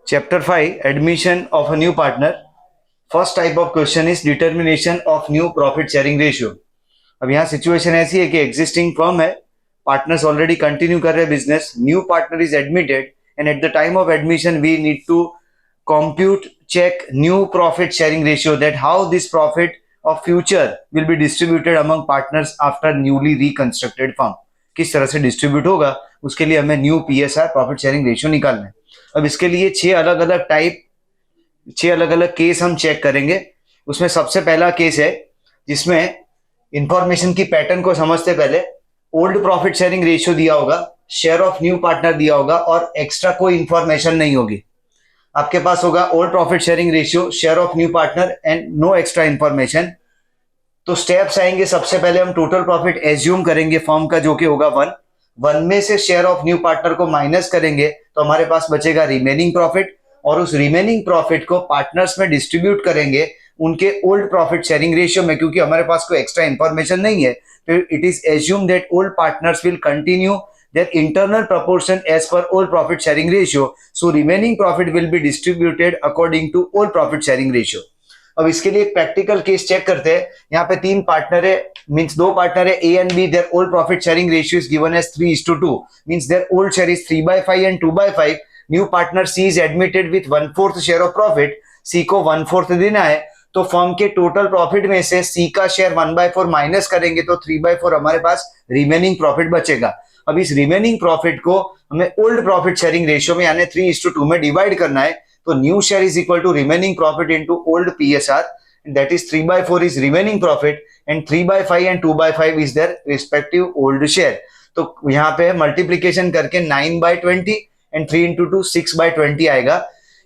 Chapter 5 Admission of a new partner. First type of question is determination of new profit sharing ratio. अब यहाँ situation ऐसी है कि existing firm है, partners already continue कर रहे हैं business, new partner is admitted and at the time of admission we need to compute check new profit sharing ratio, that how this profit of future will be distributed among partners after newly reconstructed firm. किस तरह से distribute होगा, उसके लिए हमें new PSR profit sharing ratio निकालना है. अब इसके लिए 6 अलग अलग केस हम चेक करेंगे. उसमें सबसे पहला केस है जिसमें इंफॉर्मेशन की पैटर्न को समझते पहले ओल्ड प्रॉफिट शेयरिंग रेशियो दिया होगा, शेयर ऑफ न्यू पार्टनर दिया होगा और एक्स्ट्रा कोई इंफॉर्मेशन नहीं होगी. आपके पास होगा old profit sharing ratio, share of new partner and no extra information. तो स्टेप्स आएंगे. सबसे पहले हम टोटल प्रॉफिट एज्यूम करेंगे फर्म का, जो कि होगा 1 में से शेयर ऑफ न्यू पार्टनर को माइनस करेंगे तो हमारे पास बचेगा रिमेनिंग प्रॉफिट, और उस रिमेनिंग प्रॉफिट को पार्टनर्स में डिस्ट्रीब्यूट करेंगे उनके ओल्ड प्रॉफिट शेयरिंग रेशियो में. क्योंकि हमारे पास कोई एक्स्ट्रा इंफॉर्मेशन नहीं है, तो it is assume that old partners will continue their internal proportion as per old profit sharing ratio, so remaining profit will be distributed according to old profit sharing ratio. अब इसके लिए एक practical case check करते हैं. यहाँ पे 3 partner है, means 2 partner है A and B. Their old profit sharing ratio is given as 3:2, means their old share is 3/5 and 2/5. New partner C is admitted with 1/4 share of profit. C को 1/4 देना है, तो फर्म के total profit में से सी का share 1/4 minus करेंगे तो 3/4 हमारे पास रिमेनिंग प्रॉफिट बचेगा. अब इस रिमेनिंग प्रॉफिट को हमें ओल्ड प्रॉफिट शेयरिंग रेशियो में यानी 3:2 में डिवाइड करना है. तो new share is equal to remaining profit into old PSR, that is 3/4 is remaining profit and 3/5 and 2/5 is their respective old share. तो यहाँ पे मल्टीप्लीकेशन करके 9/20 एंड 3 into 2 6/20 आएगा.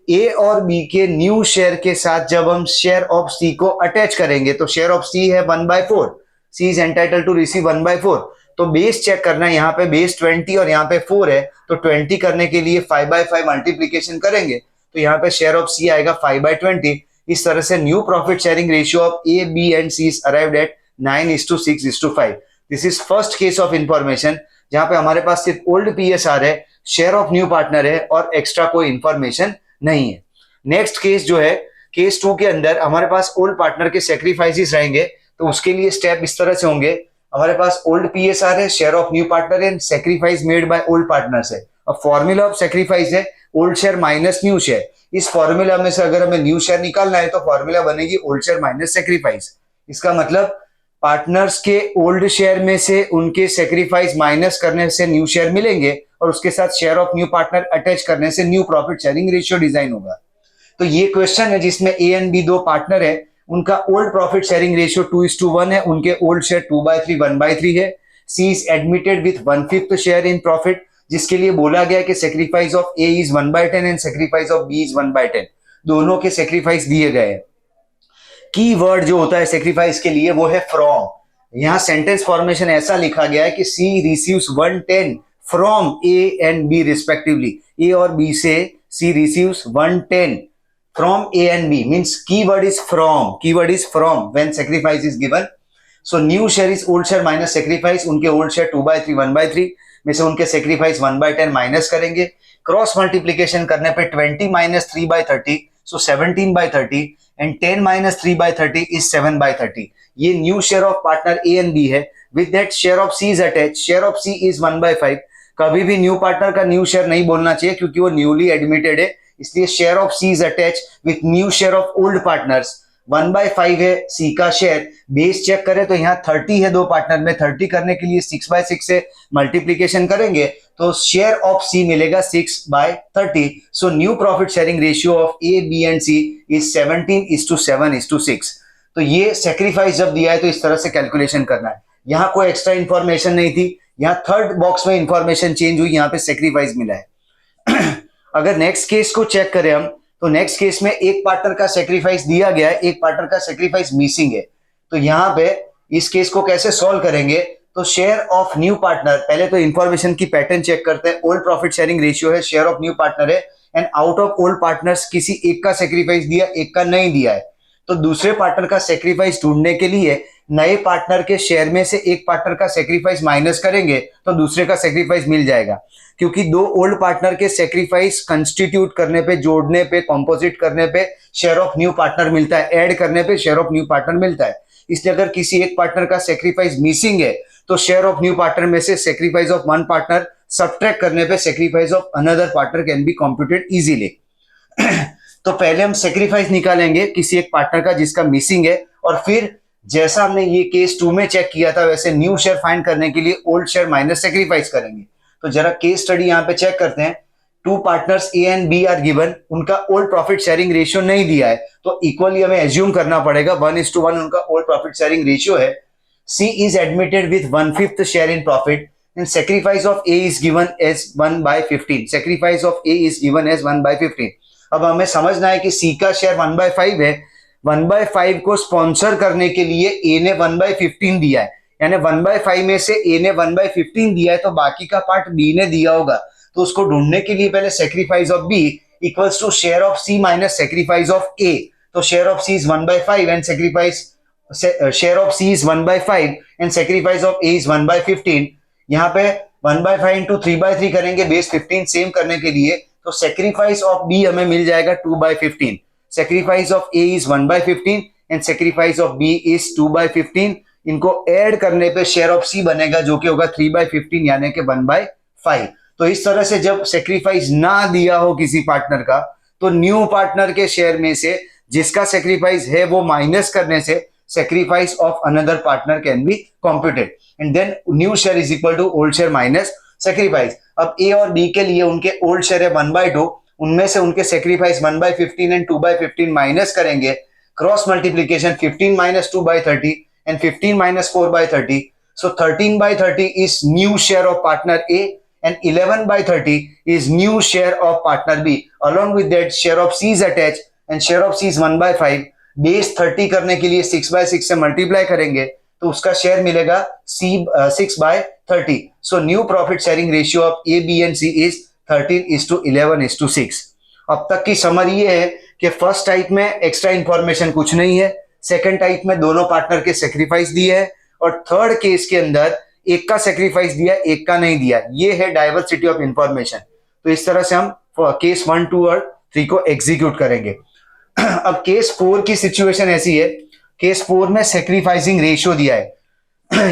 ए और बी के न्यू शेयर के साथ जब हम शेयर ऑफ सी को अटैच करेंगे तो शेयर ऑफ सी है 1/4, सी इज एंटाइटल्ड टू रिसीव 1/4. तो बेस चेक करना है, यहाँ पे बेस 20 और यहाँ पे 4 है, तो 20 करने के लिए 5/5 मल्टीप्लीकेशन करेंगे तो यहाँ पे शेयर ऑफ सी आएगा 5/20. इस तरह से new profit sharing ratio of A B and C is arrived at 9:6:5. This is first case of information जहां पे हमारे पास सिर्फ ओल्ड पीएसआर है, शेयर ऑफ न्यू पार्टनर है और एक्स्ट्रा कोई इंफॉर्मेशन नहीं है. नेक्स्ट केस जो है केस 2 के अंदर हमारे पास ओल्ड पार्टनर के सेक्रीफाइसेस रहेंगे. तो उसके लिए स्टेप इस तरह से होंगे. हमारे पास ओल्ड पीएसआर है, share of new partner and sacrifice made by old partners है. अब फॉर्मूला ऑफ सेक्रीफाइस है old share minus new share. इस फॉर्मूला में से अगर हमें न्यू शेयर निकालना है तो फॉर्मूला बनेगी ओल्ड शेयर माइनस सेक्रीफाइस. इसका मतलब पार्टनर्स के ओल्ड शेयर में से उनके सेक्रीफाइस माइनस करने से न्यू शेयर मिलेंगे और उसके साथ share of new partner attach करने से new profit sharing ratio design होगा. तो ये क्वेश्चन है जिसमें ए एंड बी 2 पार्टनर है, उनका ओल्ड प्रॉफिट शेयरिंग रेशियो 2:1 है, उनके ओल्ड शेयर 2/3 1/3 है. C is admitted with 1/5 share in profit, जिसके लिए बोला गया कि sacrifice of A is 1/10 and sacrifice of B is 1/10. दोनों के सेक्रीफाइस दिए गए हैं. की वर्ड जो होता है सेक्रीफाइस के लिए वो है फ्रॉम. यहाँ सेंटेंस फॉर्मेशन ऐसा लिखा गया है कि C receives 110 from A and B respectively. A और बी से C receives 110 from A and B, means keyword is from when sacrifice is given. So new share is old share minus sacrifice. उनके old share 2/3 1/3 में से उनके sacrifice 1/10 minus करेंगे. Cross multiplication करने पे 20 minus 3/30, so 17/30 and 10 minus 3/30 is 7/30. ये new share of partner A and B है. With that share of C is attached. Share of C is 1/5. कभी भी न्यू पार्टनर का न्यू शेयर नहीं बोलना चाहिए क्योंकि वो न्यूली एडमिटेड है, इसलिए share of C is attach with new share of old partners. 1/5 है सी का शेयर. बेस चेक करें तो यहाँ 30 है 2 पार्टनर में, 30 करने के लिए 6/6 से मल्टीप्लीकेशन करेंगे तो शेयर ऑफ सी मिलेगा 6/30. So new profit sharing ratio of A B and C is 17:7:6. तो ये सेक्रीफाइस जब दिया है तो इस तरह से कैलकुलेशन करना है. यहाँ कोई एक्स्ट्रा इंफॉर्मेशन नहीं थी, यहाँ थर्ड बॉक्स में इंफॉर्मेशन चेंज हुई, यहाँ पे सेक्रीफाइस मिला है. अगर नेक्स्ट केस को चेक करें हम तो नेक्स्ट केस में एक पार्टनर का सेक्रीफाइस दिया गया है, एक पार्टनर का सेक्रीफाइस मिसिंग है. तो यहाँ पे इस केस को कैसे सॉल्व करेंगे, तो शेयर ऑफ न्यू पार्टनर, पहले तो इंफॉर्मेशन की पैटर्न चेक करते हैं. ओल्ड प्रॉफिट शेयरिंग रेशियो है, शेयर ऑफ न्यू पार्टनर है and out of old partners किसी एक का सेक्रीफाइस दिया, एक का नहीं दिया है. तो दूसरे पार्टनर का सेक्रीफाइस ढूंढने के लिए नए पार्टनर के शेयर में से एक पार्टनर का सेक्रीफाइस माइनस करेंगे तो दूसरे का सेक्रीफाइस मिल जाएगा, क्योंकि दो ओल्ड पार्टनर के सेक्रीफाइस कंस्टिट्यूट करने पे, जोड़ने पे, कंपोजिट करने पे शेयर ऑफ न्यू पार्टनर मिलता है, ऐड करने पे शेयर ऑफ न्यू पार्टनर मिलता है। इसलिए अगर किसी एक पार्टनर का सेक्रीफाइस मिसिंग है तो शेयर ऑफ न्यू पार्टनर में से sacrifice of one partner subtract करने पे sacrifice of another partner can be computed easily. तो पहले हम सेक्रीफाइस निकालेंगे किसी एक पार्टनर का जिसका मिसिंग है, और फिर जैसा हमने ये केस 2 में चेक किया था वैसे न्यू शेयर फाइंड करने के लिए ओल्ड शेयर माइनस सेक्रीफाइस करेंगे। तो जरा केस स्टडी यहाँ पे चेक करते हैं। Two partners A and B are given, उनका ओल्ड प्रॉफिट शेयरिंग रेशियो नहीं दिया है तो इक्वली हमें एज्यूम करना पड़ेगा 1:1 उनका ओल्ड प्रॉफिट शेयरिंग रेशियो है। C is admitted with 1/5 share in profit and sacrifice of A is given as 1/15. Sacrifice of A is given as 1/15. अब हमें समझना है कि C का शेयर 1/5 है, 1/5 को स्पॉन्सर करने के लिए A ने 1/15 दिया है, यानी 1/5 में से A ने 1/15 दिया है तो बाकी का पार्ट B ने दिया होगा। तो उसको ढूंढने के लिए पहले sacrifice of B equals to share of C minus sacrifice of A। तो share of C is 1/5 and sacrifice share of C is 1/5 and sacrifice of A is 1/15। यहाँ पे 1/5 इंटू 3/3 करेंगे बेस 15 सेम करने के लिए, तो सेक्रीफाइस ऑफ B हमें मिल जाएगा 2/15। Sacrifice of A is 1/15 and sacrifice of B is 2/15। इनको ऐड करने पे शेयर ऑफ C बनेगा जो कि होगा 3/15 यानी कि 1/5। तो इस तरह से जब सेक्रीफाइस ना दिया हो किसी पार्टनर का तो न्यू पार्टनर के शेयर में से जिसका सेक्रीफाइस है वो माइनस करने से sacrifice of another partner can be computed and then new share is equal to old share minus sacrifice। अब A और B के लिए उनके old share है 1/2, उनमें से उनके sacrifice 1/15 and 2/15 माइनस करेंगे, cross multiplication 15 minus 2/30 and 15 minus 4/30, so 13/30 is new share of partner A and 11/30 is new share of partner B। along with that share of C is attached and share of C is 1/5। Base 30 करने के लिए 6/6 से multiply करेंगे तो उसका share मिलेगा 6/30। So new profit sharing ratio of A B and C is 13:11:6। अब तक की समरी ये है कि फर्स्ट टाइप में एक्स्ट्रा इंफॉर्मेशन कुछ नहीं है, सेकंड टाइप में दोनों पार्टनर के सेक्रीफाइस दिए है, और थर्ड केस के अंदर एक का सेक्रीफाइस दिया एक का नहीं दिया। ये है डाइवर्सिटी ऑफ इंफॉर्मेशन। तो इस तरह से हम केस 1, 2 और 3 को एग्जीक्यूट करेंगे। अब केस 4 की सिचुएशन ऐसी है, केस 4 में सेक्रीफाइसिंग रेशियो दिया है।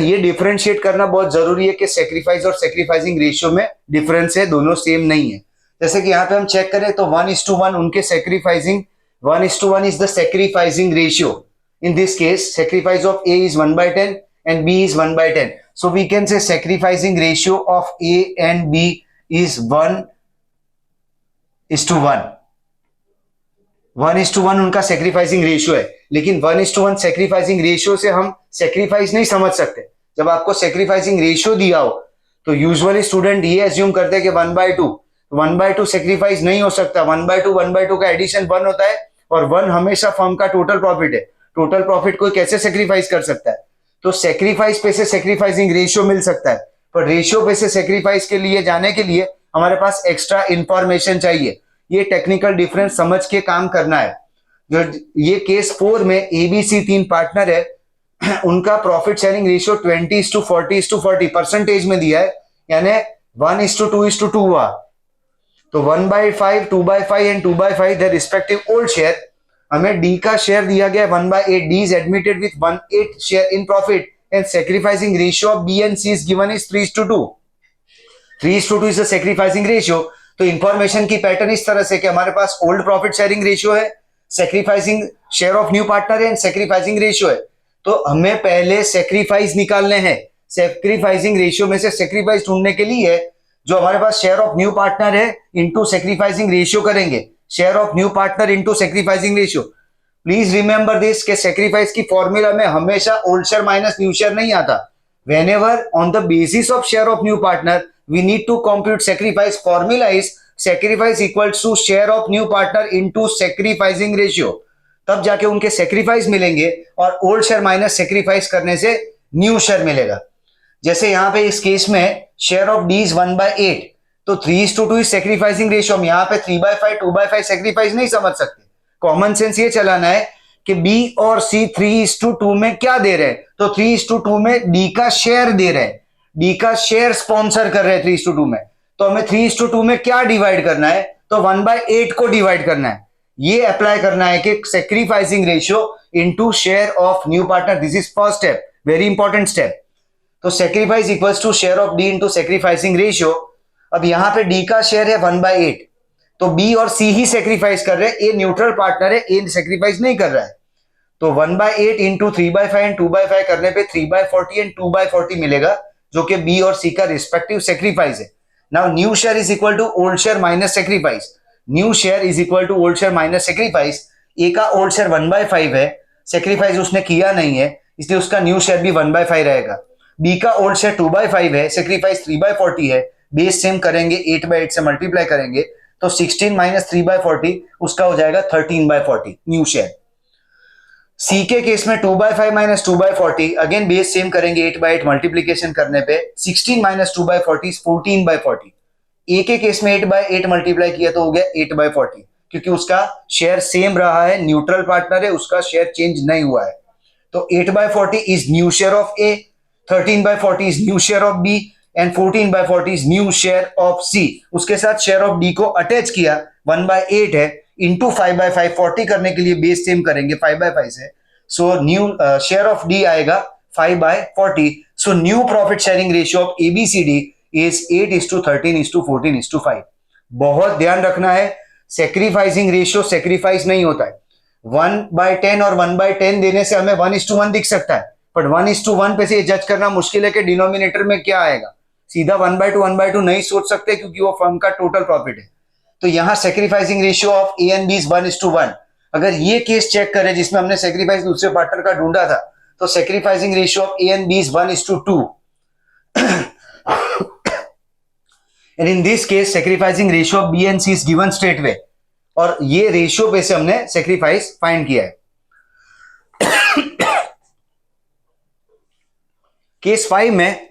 ये डिफरेंशिएट करना बहुत जरूरी है कि सेक्रीफाइस और सेक्रीफाइसिंग रेशियो में डिफरेंस है, दोनों सेम नहीं है। जैसे कि यहाँ पे हम चेक करें तो 1:1 उनके sacrificing 1:1 is the sacrificing ratio. In this case sacrifice of A is 1/10 and B is 1/10, so we can say sacrificing ratio of A and B is 1:1। 1:1 उनका सेक्रीफाइसिंग रेशियो है, लेकिन 1:1 सेक्रीफाइसिंग रेशियो से हम sacrifice नहीं समझ सकते। जब आपको सेक्रीफाइसिंग रेशियो दिया हो तो यूजुअली स्टूडेंट ये एज्यूम करते हैं कि 1/2, 1/2 सेक्रीफाइस नहीं हो सकता। 1/2 का एडिशन 1 होता है और 1 हमेशा फर्म का टोटल प्रॉफिट है। टोटल प्रॉफिट कोई कैसे सेक्रीफाइस कर सकता है? तो सेक्रीफाइस पे से सेक्रीफाइसिंग रेशियो मिल सकता है, पर रेशियो पे से सेक्रीफाइस के लिए जाने के लिए हमारे पास एक्स्ट्रा इंफॉर्मेशन चाहिए। ये टेक्निकल डिफरेंस समझ के काम करना है। जो ये केस 4 में एबीसी 3 पार्टनर है, उनका प्रॉफिट शेयरिंग रेशियो 20:40:40 परसेंटेज में दिया है, यानी 1:2:2 हुआ। तो 1/5, 2/5 and 2/5 the respective old share. हमें डी का शेयर दिया गया 1/8। D is admitted with 1/8 share in profit and sacrificing ratio of B and C is given is 3:2। 3:2 is the sacrificing ratio. तो इंफॉर्मेशन की पैटर्न इस तरह से कि हमारे पास ओल्ड प्रॉफिट शेयरिंग रेशियो है, sacrificing share of new partner है एंड सेक्रीफाइसिंग रेशियो है। तो हमें पहले सेक्रीफाइस निकालने हैं। सेक्रीफाइसिंग रेशियो में से सेक्रीफाइस ढूंढने के लिए जो हमारे पास शेयर ऑफ न्यू पार्टनर है इनटू सेक्रीफाइसिंग रेशियो करेंगे। Share of new partner into sacrificing ratio. Please remember this के सेक्रीफाइस की फॉर्मूला में हमेशा old share minus new share नहीं आता। Whenever on the basis of share of new partner we need to compute sacrifice, formula is sacrifice equals to share of new partner into sacrificing ratio। तब जाके उनके sacrifice मिलेंगे और old share minus sacrifice करने से new share मिलेगा। जैसे यहाँ पे इस केस में शेयर ऑफ डी इज 1/8, तो 3:2 इज सेक्रीफाइसिंग रेशियो। हम यहाँ पे 3/5, 2/5 सेक्रीफाइस नहीं समझ सकते। कॉमन सेंस ये चलाना है कि बी और सी 3:2 में क्या दे रहे हैं, तो 3:2 में डी का शेयर दे रहे हैं, डी का शेयर स्पॉन्सर कर रहे हैं 3:2 में। तो हमें 3:2 में क्या डिवाइड करना है, तो 1/8 को डिवाइड करना है। ये अप्लाई करना है कि sacrificing ratio into share of new partner, this is first step, very important step. तो sacrifice equals to share of D into sacrificing ratio. अब यहां पे डी का शेयर है 1/8, तो बी और सी ही सेक्रीफाइस कर रहे हैं, ए न्यूट्रल पार्टनर है, ए सेक्रीफाइस नहीं कर रहा है। तो 1/8 इंटू 3/5 एंड 2/5 करने पे 3/40 एंड 2/40 मिलेगा, जो कि बी और सी का रिस्पेक्टिव सेक्रीफाइस है। Now new share is equal to old share minus sacrifice, new share is equal to old share minus sacrifice. A का ओल्ड शेयर 1/5 है, सेक्रीफाइस उसने किया नहीं है, इसलिए उसका न्यू शेयर भी 1/5 रहेगा। बी का ओल्ड शेयर 2/5 है, सेक्रीफाइस 3/40 है, बेस सेम करेंगे, 8/8 से मल्टीप्लाई करेंगे, तो 16 माइनस 3/40 उसका हो जाएगा 13/40 न्यू शेयर। सी के केस में 2/5 माइनस 2/40, अगेन बेस सेम करेंगे, 8/8 मल्टीप्लीकेशन करने पे 16 माइनस 2/40 14/40। ए के केस में 8/8 मल्टीप्लाई किया तो हो गया 8/40, क्योंकि उसका शेयर सेम रहा है, न्यूट्रल पार्टनर है, उसका शेयर चेंज नहीं हुआ है। तो 8/40 is new share of A, 13/40 is new share of B and 14/40 is new share of C. उसके साथ शेयर ऑफ डी को अटैच किया, 1/8 है, इंटू 5/5, 40 करने के लिए बेस सेम करेंगे 5/5 से, so new share of D आएगा 5/40। So new profit sharing ratio of ABCD is 8:13:14:5। बहुत ध्यान रखना है, सेक्रीफाइसिंग रेशियो सेक्रीफाइस नहीं होता है। 1/10 और 1/10 देने से हमें 1:1 दिख सकता है, बट 1:1 पे से ये जज करना मुश्किल है कि डिनोमिनेटर में क्या आएगा। सीधा 1/2 नहीं सोच सकते, क्योंकि वो फर्म का टोटल प्रॉफिट है। तो यहां sacrificing ratio of A and B is 1:1। अगर ये केस चेक करें जिसमें हमने सेक्रीफाइस दूसरे पार्टनर का ढूंढा था, तो sacrificing ratio of A and B is 1:2। And in this case sacrificing ratio of B and C is given straight way, और ये रेशियो पे से हमने सेक्रीफाइस फाइंड किया है। केस 5 में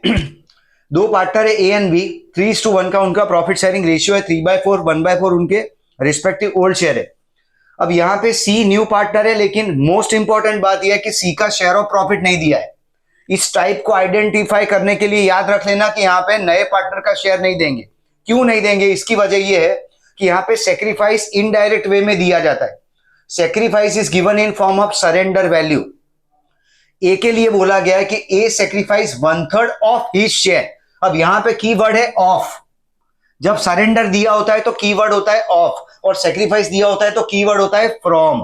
दो पार्टनर है ए एंड बी, 3:1 का उनका प्रॉफिट शेयरिंग रेशियो है, 3/4 1/4 उनके रिस्पेक्टिव ओल्ड शेयर है। अब यहां पे सी न्यू पार्टनर है, लेकिन मोस्ट इंपॉर्टेंट बात यह है कि सी का शेयर ऑफ प्रॉफिट नहीं दिया है। इस टाइप को आइडेंटिफाई करने के लिए याद रख लेना कि यहां पे नए पार्टनर का शेयर नहीं देंगे। क्यों नहीं देंगे, इसकी वजह यह है कि यहां पे सेक्रीफाइस इनडायरेक्ट वे में दिया जाता है। Sacrifice is given in form of surrender value. A के लिए बोला गया है कि A sacrifice 1/3 of his share. अब यहां पे कीवर्ड है ऑफ। जब सरेंडर दिया होता है तो कीवर्ड होता है ऑफ, और सेक्रीफाइस दिया होता है तो कीवर्ड होता है फ्रॉम।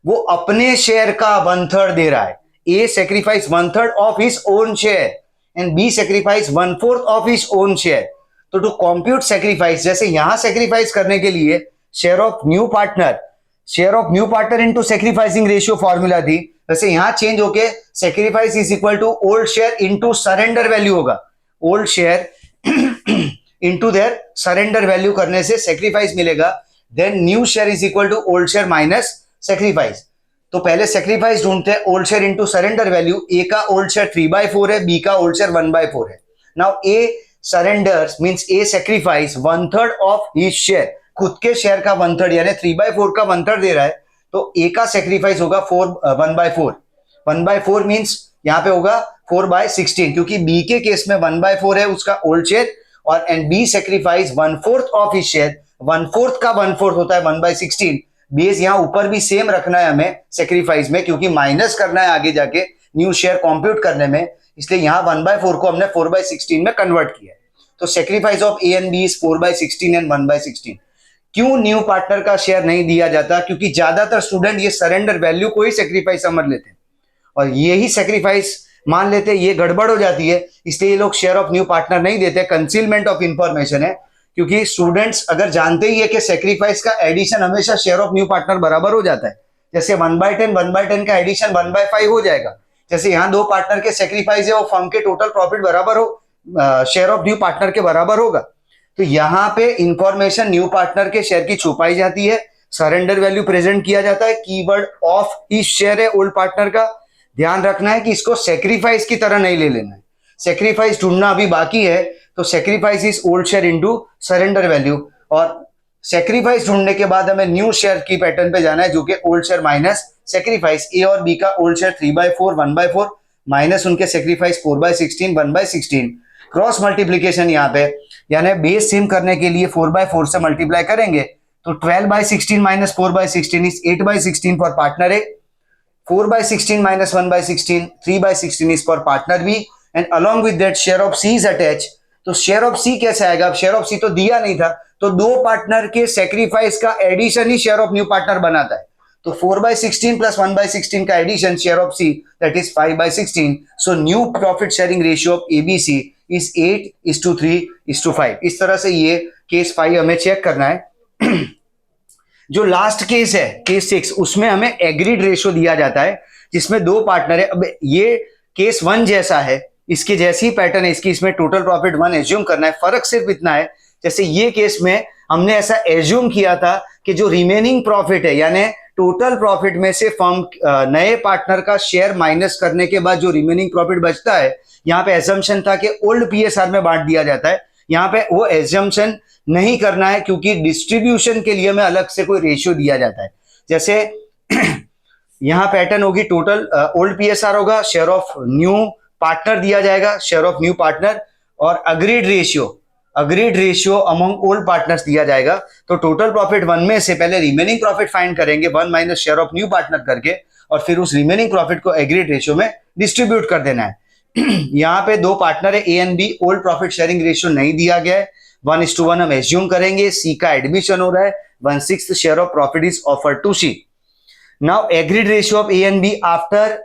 वो अपने शेयर का 1/3 दे रहा है। A sacrifice 1/3 of his own share and B sacrifice 1/4 of his own share. तो टू कंप्यूट सेक्रीफाइस, जैसे यहां सेक्रीफाइस करने के लिए share of new partner into sacrificing ratio formula थी, वैसे यहां चेंज होके sacrifice is equal to old share into surrender value होगा। Old share into their surrender value करने से सेक्रीफाइस मिलेगा। Then new share is equal to old share minus sacrifice. तो पहले सेक्रीफाइस ढूंढते हैं, old share into surrender value. A का old share 3/4 है, बी का ओल्ड शेयर 1/4 है। Now A surrenders means A sacrifice 1/3 of his share, खुद के शेयर का 1/3 यानी 3/4 का 1/3 दे रहा है। तो ए का सेक्रीफाइस होगा 1/4। 1/4 मींस यहां पे होगा 4/16, क्योंकि बी के केस में 1/4 है उसका ओल्ड शेयर, और and B sacrifice 1/4 of his share. 1/4 का 1/4 होता है 1/16। बेस यहां ऊपर भी सेम रखना है हमें सेक्रीफाइस में, क्योंकि माइनस करना है आगे जाके न्यू शेयर कंप्यूट करने में, इसलिए यहां 1/4 को हमने 4/16 में कन्वर्ट किया। तो sacrifice of A and B is 4/16 and 1/16। क्यों न्यू पार्टनर का शेयर नहीं दिया जाता, क्योंकि ज्यादातर स्टूडेंट ये सरेंडर वैल्यू को ही सेक्रीफाइस समझ लेते हैं और ये ही सेक्रीफाइस मान लेते हैं, ये गड़बड़ हो जाती है, इसलिए ये लोग शेयर ऑफ न्यू पार्टनर नहीं देते। कंसीलमेंट ऑफ इंफॉर्मेशन है, क्योंकि स्टूडेंट्स अगर जानते ही है कि सेक्रीफाइस का एडिशन हमेशा शेयर ऑफ न्यू पार्टनर बराबर हो जाता है, जैसे 1/10 का एडिशन 1/5 हो जाएगा। जैसे यहाँ दो पार्टनर के सेक्रीफाइस है, वो फर्म के टोटल प्रॉफिट बराबर हो, शेयर ऑफ न्यू पार्टनर के बराबर होगा। तो यहाँ पे इंफॉर्मेशन न्यू पार्टनर के शेयर की छुपाई जाती है, सरेंडर वैल्यू प्रेजेंट किया जाता है, कीवर्ड ऑफ ही शेयर है ओल्ड पार्टनर का। ध्यान रखना है कि इसको सेक्रीफाइस की तरह नहीं ले लेना है, सेक्रीफाइस ढूंढना अभी बाकी है। तो sacrifice is old share into surrender value, और सेक्रीफाइस ढूंढने के बाद हमें न्यू शेयर की पैटर्न पे जाना है, जो कि ओल्ड शेयर माइनस सेक्रीफाइस ए और बी का ओल्ड शेयर 3/4 1/4 माइनस उनके सेक्रीफाइस 4/16 1/16 क्रॉस मल्टीप्लीकेशन यहाँ पे यानी बेस सेम करने के लिए 4/4 से मल्टीप्लाई करेंगे तो 12/16 minus 4/16 is 8/16 for partner A 4/16 minus 1/16 3/16 is for partner B and along with that share of C is attached. तो शेयर ऑफ सी कैसे आएगा? अब शेयर ऑफ सी तो दिया नहीं था तो दो पार्टनर के सेक्रीफाइस का एडिशन ही शेयर ऑफ न्यू पार्टनर बनाता है तो 4/16 प्लस 1/16 का addition share of C that is 5/16. So new profit sharing ratio of ABC is 8:3:5. इस तरह से ये केस 5 हमें चेक करना है. जो लास्ट केस है केस 6 उसमें हमें एग्रीड रेशियो दिया जाता है जिसमें दो पार्टनर है. अब ये केस 1 जैसा है इसके जैसी ही पैटर्न है इसकी इसमें टोटल प्रॉफिट 1 एज्यूम करना है. फर्क सिर्फ इतना है जैसे ये केस में हमने ऐसा एज्यूम किया था कि जो रिमेनिंग प्रॉफिट है यानी टोटल प्रॉफिट में से फर्म नए पार्टनर का शेयर माइनस करने के बाद जो रिमेनिंग प्रॉफिट बचता है यहाँ पे एजम्पशन था कि ओल्ड पीएसआर में बांट दिया जाता है. यहाँ पे वो एजम्पशन नहीं करना है क्योंकि डिस्ट्रीब्यूशन के लिए हमें अलग से कोई रेशियो दिया जाता है. जैसे यहाँ पैटर्न होगी टोटल ओल्ड पीएसआर होगा शेयर ऑफ न्यू पार्टनर दिया जाएगा शेयर ऑफ न्यू पार्टनर और agreed ratio among old partners दिया जाएगा. तो टोटल प्रॉफिट 1 में से पहले रिमेनिंग प्रॉफिट फाइंड करेंगे 1 minus share of new partner करके और फिर उस रिमेनिंग प्रॉफिट को एग्रीड रेशियो में डिस्ट्रीब्यूट कर देना है. यहाँ पे दो पार्टनर है A and B. Old profit sharing ratio नहीं दिया गया है 1:1 हम एज्यूम करेंगे. सी का एडमिशन हो रहा है 1/6 share of profit is offered to C. Now agreed ratio of A and B after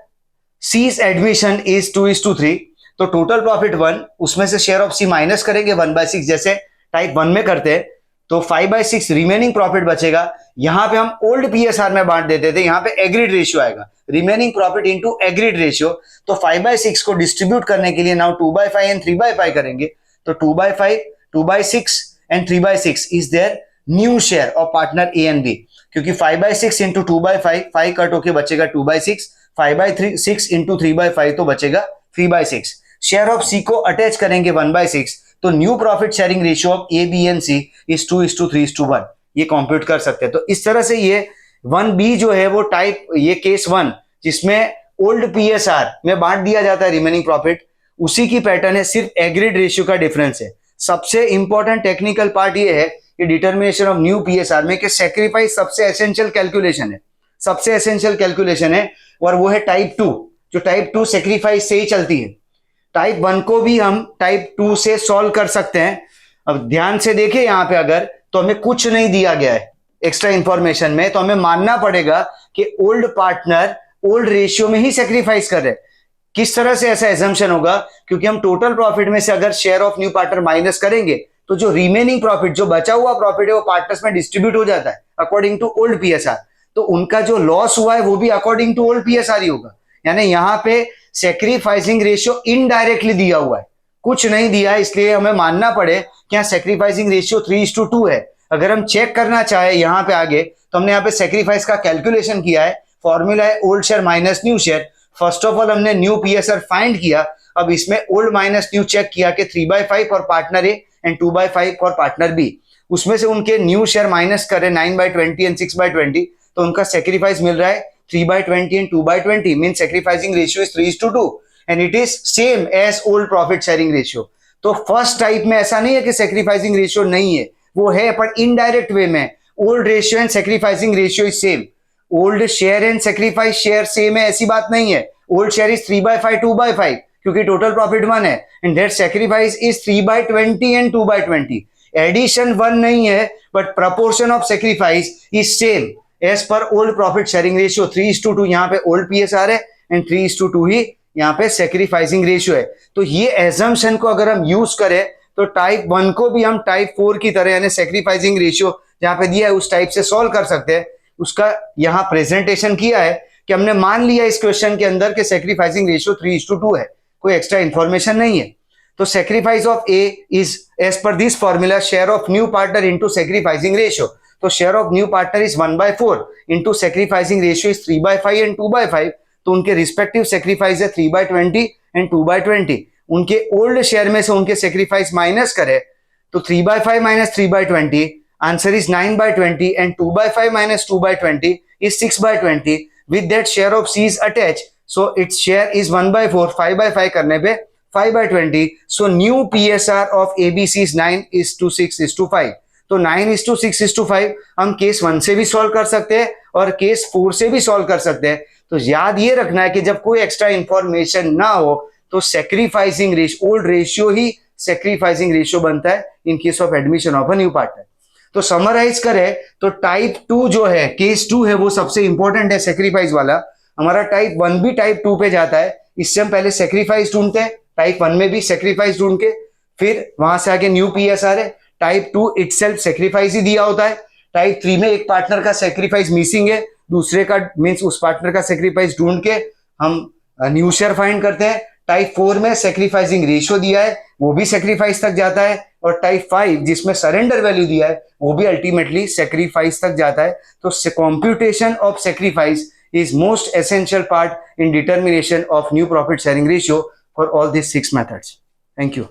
C's admission is 2:3. तो टोटल प्रॉफिट 1 उसमें से शेयर ऑफ सी माइनस करेंगे 1/6 जैसे टाइप 1 में करते हैं तो 5/6 रिमेनिंग प्रॉफिट बचेगा. यहां पे हम ओल्ड पीएसआर में बांट देते थे यहाँ पे एग्रीड रेशियो आएगा remaining profit into agreed ratio. तो 5/6 को डिस्ट्रीब्यूट करने के लिए नाउ 2/5 एंड 3/5 करेंगे तो 2/5 2/6 and 3/6 is their new share of partner A and B. क्योंकि 5/6 इंटू 2/5 5 कट होके बचेगा 2/6 5/6 इंटू 3/5 तो बचेगा 3/6. शेयर ऑफ सी को अटैच करेंगे 1/6 तो new profit sharing ratio of A B and C is 2:3:1. ये कंप्यूट कर सकते हैं. तो इस तरह से ये 1B जो है वो टाइप ये केस 1 जिसमें ओल्ड पीएसआर में बांट दिया जाता है रिमेनिंग प्रॉफिट उसी की पैटर्न है. सिर्फ एग्रीड रेशियो का डिफरेंस है. सबसे इंपॉर्टेंट टेक्निकल पार्ट ये है कि डिटर्मिनेशन ऑफ न्यू पीएसआर में कि सेक्रीफाइस सबसे एसेंशियल कैलकुलेशन है और वो है टाइप 2 जो टाइप 2 सेक्रीफाइस से ही चलती है. टाइप 1 को भी हम टाइप 2 से सॉल्व कर सकते हैं. अब ध्यान से देखें यहाँ पे अगर तो हमें कुछ नहीं दिया गया है एक्स्ट्रा इंफॉर्मेशन में तो हमें मानना पड़ेगा कि ओल्ड पार्टनर ओल्ड रेशियो में ही सेक्रीफाइस कर रहे हैं. किस तरह से ऐसा एजम्पशन होगा? क्योंकि हम टोटल प्रॉफिट में से अगर share of new partner minus करेंगे तो जो रिमेनिंग प्रॉफिट जो बचा हुआ प्रॉफिट है वो पार्टनर्स में डिस्ट्रीब्यूट हो जाता है अकॉर्डिंग टू ओल्ड पीएसआर. तो उनका जो लॉस हुआ है वो भी अकॉर्डिंग टू ओल्ड पीएसआर ही होगा. यानी यहाँ पे सेक्रीफाइसिंग रेशियो इनडायरेक्टली दिया हुआ है कुछ नहीं दिया है इसलिए हमें मानना पड़े कि यहाँ सेक्रीफाइसिंग रेशियो 3:2 है. अगर हम चेक करना चाहे यहाँ पे आगे तो हमने यहाँ पे सेक्रीफाइस का कैलकुलेशन किया है. फॉर्मूला है old share minus new share. First of all हमने न्यू पीएसआर फाइंड किया. अब इसमें ओल्ड माइनस न्यू चेक किया कि 3/5 for partner A and 2/5 for partner B. उसमें से उनके न्यू शेयर माइनस करें 9/20 एंड 6/20 तो उनका सेक्रीफाइस मिल रहा है 3/20 and 2/20 mean sacrificing ratio is 3:2 and it is same as old profit sharing ratio. तो फर्स्ट टाइप में ऐसा नहीं है कि सेक्रीफाइसिंग रेशियो नहीं है वो है पर इनडायरेक्ट वे में old ratio and sacrificing ratio is same. Old share and sacrifice share same है ऐसी बात नहीं है. ओल्ड शेयर इज 3/5 2/5 क्योंकि टोटल प्रॉफिट 1 है and that sacrifice is 3/20 and 2/20. Addition 1 नहीं है but proportion of sacrifice is same as per old profit sharing ratio 3:2. यहाँ पे ओल्ड पीएसआर है एंड 3:2 ही यहाँ पे सेक्रीफाइसिंग रेशियो है. तो ये एजम्पशन को अगर हम यूज करें तो टाइप 1 को भी हम टाइप 4 की तरह यानी सेक्रीफाइसिंग रेशियो जहाँ पे दिया है उस टाइप से सॉल्व कर सकते हैं. उसका यहाँ प्रेजेंटेशन किया है कि हमने मान लिया इस क्वेश्चन के अंदर कि सेक्रीफाइसिंग रेशियो 3:2 है कोई एक्स्ट्रा इंफॉर्मेशन नहीं है. तो sacrifice of A is as per this formula share of new partner into sacrificing ratio. तो share of new partner is 1/4 into sacrificing ratio is 3/5 and 2/5. तो उनके रिस्पेक्टिव सेक्रीफाइस है 3/20 and 2/20. उनके ओल्ड शेयर में से उनके सेक्रीफाइस माइनस करे तो 3/5 minus 3/20 answer is 9/20 and 2/5 minus 2/20 is 6/20. with that share of C is attached, so its share is 1/4, 5/5 करने पे 5/20. So new PSR of ABC is 9:6:5. तो 9:6:5 हम केस 1 से भी सॉल्व कर सकते हैं और केस 4 से भी सॉल्व कर सकते हैं. तो याद ये रखना है कि जब कोई एक्स्ट्रा इंफॉर्मेशन ना हो तो सेक्रीफाइसिंग रेशियो, ओल्ड रेशियो ही सेक्रीफाइसिंग रेशियो बनता है in case of admission of a new partner. तो समराइज करें तो टाइप 2 जो है, केस 2 है, वो सबसे इंपॉर्टेंट है सेक्रीफाइस वाला. हमारा टाइप 1 भी टाइप 2 पे जाता है. इससे हम पहले सेक्रीफाइस ढूंढते हैं, टाइप 1 में भी सेक्रीफाइस ढूंढ के फिर वहां से आगे न्यू पीएसआर है. टाइप 2 इटसेल्फ सेक्रीफाइस ही दिया होता है. टाइप 3 में एक पार्टनर का सेक्रीफाइस मिसिंग है, दूसरे का मींस उस पार्टनर का सेक्रीफाइस ढूंढ के हम न्यू शेयर फाइंड करते हैं. टाइप 4 में सेक्रीफाइसिंग रेशियो दिया है, वो भी सेक्रीफाइस तक जाता है. और टाइप 5 जिसमें सरेंडर वैल्यू दिया है वो भी अल्टीमेटली सेक्रीफाइस तक जाता है. तो computation of sacrifice is most essential part in determination of new profit sharing ratio for all these 6 methods. Thank you.